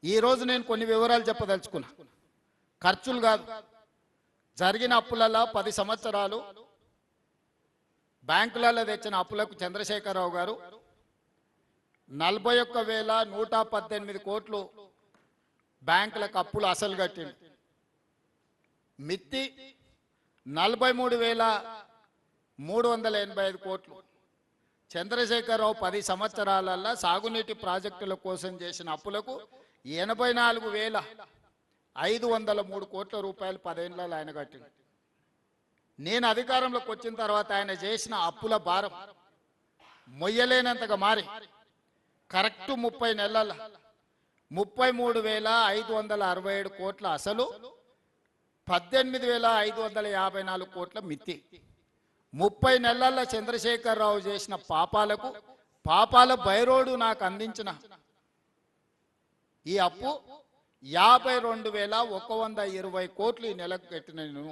ఈరోజు నేను కొన్ని వివరాలు చెప్పదలుచుకున్నా. ఖర్చులు కాదు, జరిగిన అప్పులలో 10 సంవత్సరాలు బ్యాంకులలో తెచ్చిన అప్పులకు చంద్రశేఖరరావు గారు 41,118 కోట్లు బ్యాంకులకు అప్పులు అసలు కట్టింది. మిత్తి 43,385 కోట్లు. చంద్రశేఖరరావు 10 సంవత్సరాలలో సాగునీటి ప్రాజెక్టుల కోసం చేసిన అప్పులకు 84,503 కోట్ల రూపాయలు 10 ఏళ్లలో ఆయన కట్టింది. నేను అధికారంలోకి వచ్చిన తర్వాత ఆయన చేసిన అప్పుల భారం మొయ్యలేనంతగా మారి కరెక్ట్ 30 నెలల 33,567 కోట్ల అసలు, 18,554 కోట్ల మిత్తి. 30 నెలల్లో చంద్రశేఖరరావు చేసిన పాపాల బైరోడు నాకు అందించిన ఈ అప్పు 52,120 కోట్లు ఈ నెలకు కట్టిన నేను.